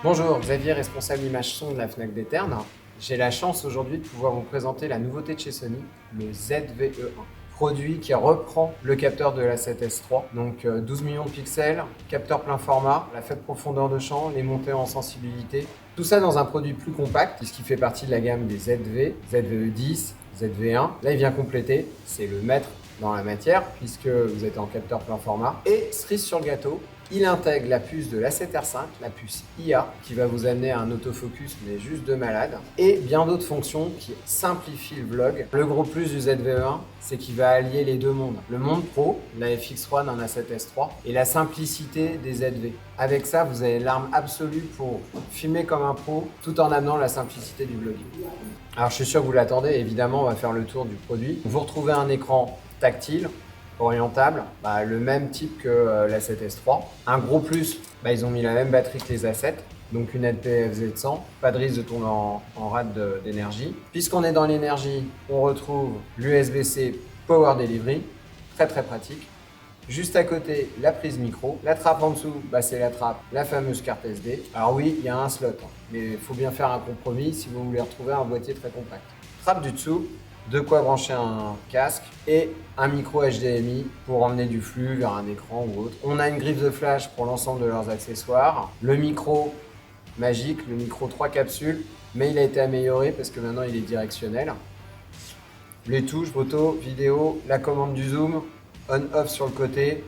Bonjour, Xavier, responsable image son de la Fnac des Ternes. J'ai la chance aujourd'hui de pouvoir vous présenter la nouveauté de chez Sony, le ZVE1. Produit qui reprend le capteur de la 7S3, donc 12 millions de pixels, capteur plein format, la faible profondeur de champ, les montées en sensibilité. Tout ça dans un produit plus compact, puisqu'il fait partie de la gamme des ZV, ZVE10, ZV1. Là, il vient compléter, c'est le maître dans la matière, puisque vous êtes en capteur plein format. Et cerise sur le gâteau, il intègre la puce de l'A7R5, la puce IA, qui va vous amener à un autofocus, mais juste de malade, et bien d'autres fonctions qui simplifient le vlog. Le gros plus du ZVE1, c'est qu'il va allier les deux mondes. Le monde pro, la FX1 en A7S3, et la simplicité des ZV. Avec ça, vous avez l'arme absolue pour filmer comme un pro, tout en amenant la simplicité du vlogging. Alors je suis sûr que vous l'attendez, évidemment, on va faire le tour du produit. Vous retrouvez un écran tactile, orientable, le même type que la 7S3. Un gros plus, ils ont mis la même batterie que les A7, donc une LPFZ100, pas de risque de tomber en rate d'énergie. Puisqu'on est dans l'énergie, on retrouve l'USB-C Power Delivery, très pratique. Juste à côté, la prise micro. La trappe en dessous, c'est la trappe, la fameuse carte SD. Alors oui, il y a un slot, mais il faut bien faire un compromis si vous voulez retrouver un boîtier très compact. Trappe du dessous, de quoi brancher un casque et un micro HDMI pour emmener du flux vers un écran ou autre. On a une griffe de flash pour l'ensemble de leurs accessoires. Le micro magique, le micro 3 capsules, mais il a été amélioré parce que maintenant il est directionnel. Les touches, photo, vidéo, la commande du zoom, on-off sur le côté,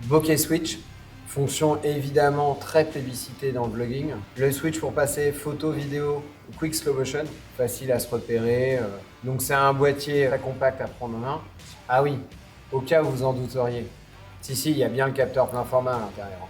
bokeh switch. Fonction évidemment très plébiscitée dans le vlogging. Le switch pour passer photo, vidéo ou quick slow motion, facile à se repérer. Donc c'est un boîtier très compact à prendre en main. Ah oui, au cas où vous en douteriez. Si, il y a bien le capteur plein format à l'intérieur.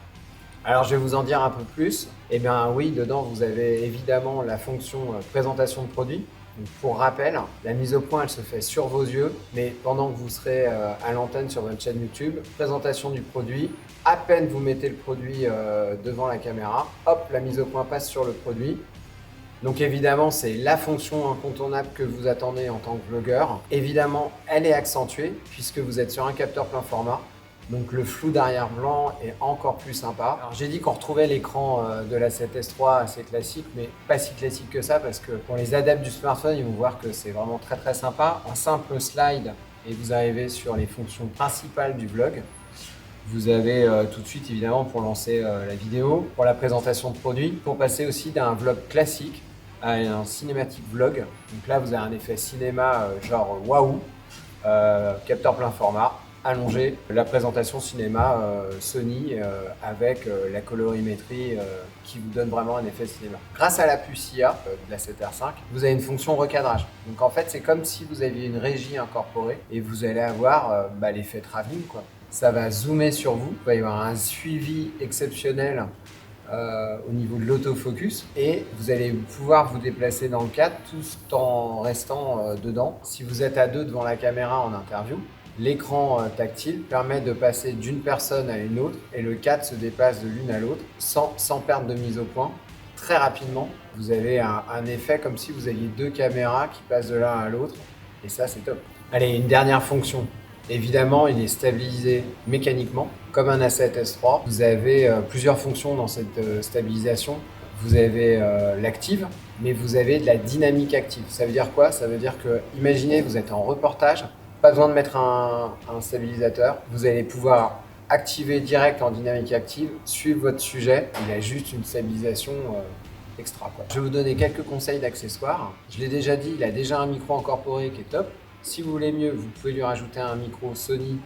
Alors je vais vous en dire un peu plus. Eh bien oui, dedans vous avez évidemment la fonction présentation de produit. Donc, pour rappel, la mise au point elle se fait sur vos yeux, mais pendant que vous serez à l'antenne sur votre chaîne YouTube, présentation du produit, à peine vous mettez le produit devant la caméra, hop, la mise au point passe sur le produit. Donc évidemment, c'est la fonction incontournable que vous attendez en tant que vlogueur. Évidemment, elle est accentuée puisque vous êtes sur un capteur plein format. Donc le flou d'arrière-plan est encore plus sympa. Alors j'ai dit qu'on retrouvait l'écran de la 7S3 assez classique, mais pas si classique que ça parce que pour les adeptes du smartphone, ils vont voir que c'est vraiment très sympa. Un simple slide et vous arrivez sur les fonctions principales du vlog. Vous avez tout de suite évidemment pour lancer la vidéo, pour la présentation de produit, pour passer aussi d'un vlog classique à un cinématique vlog. Donc là vous avez un effet cinéma genre waouh, capteur plein format, allongé, la présentation cinéma Sony avec la colorimétrie qui vous donne vraiment un effet cinéma. Grâce à la puce IA de la 7R5, vous avez une fonction recadrage. Donc en fait, c'est comme si vous aviez une régie incorporée et vous allez avoir l'effet travelling, quoi. Ça va zoomer sur vous, il va y avoir un suivi exceptionnel au niveau de l'autofocus et vous allez pouvoir vous déplacer dans le cadre tout en restant dedans. Si vous êtes à deux devant la caméra en interview, l'écran tactile permet de passer d'une personne à une autre et le cadre se déplace de l'une à l'autre sans perte de mise au point. Très rapidement, vous avez un effet comme si vous aviez deux caméras qui passent de l'un à l'autre et ça c'est top. Allez, une dernière fonction. Évidemment, il est stabilisé mécaniquement comme un A7S3. Vous avez plusieurs fonctions dans cette stabilisation. Vous avez l'active, mais vous avez de la dynamique active. Ça veut dire quoi? Ça veut dire que, imaginez, vous êtes en reportage, pas besoin de mettre un stabilisateur. Vous allez pouvoir activer direct en dynamique active, suivre votre sujet. Il a juste une stabilisation extra, quoi. Je vais vous donner quelques conseils d'accessoires. Je l'ai déjà dit, il a déjà un micro incorporé qui est top. Si vous voulez mieux, vous pouvez lui rajouter un micro Sony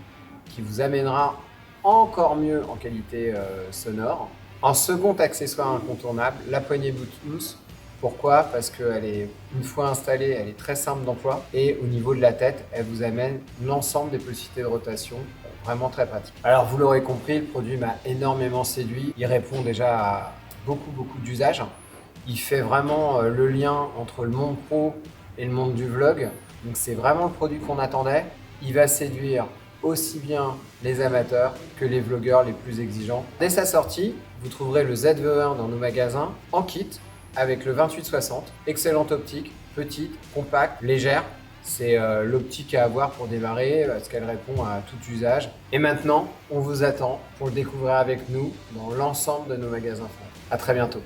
qui vous amènera encore mieux en qualité sonore. En second accessoire incontournable, la poignée Bluetooth. Pourquoi? Parce qu'elle est, une fois installée, elle est très simple d'emploi et au niveau de la tête, elle vous amène l'ensemble des possibilités de rotation, vraiment très pratique. Alors vous l'aurez compris, le produit m'a énormément séduit. Il répond déjà à beaucoup d'usages. Il fait vraiment le lien entre le monde pro et le monde du vlog. Donc c'est vraiment le produit qu'on attendait. Il va séduire aussi bien les amateurs que les vlogueurs les plus exigeants. Dès sa sortie, vous trouverez le ZVE1 dans nos magasins en kit avec le 2860. Excellente optique, petite, compacte, légère. C'est l'optique à avoir pour démarrer parce qu'elle répond à tout usage. Et maintenant, on vous attend pour le découvrir avec nous dans l'ensemble de nos magasins. À très bientôt.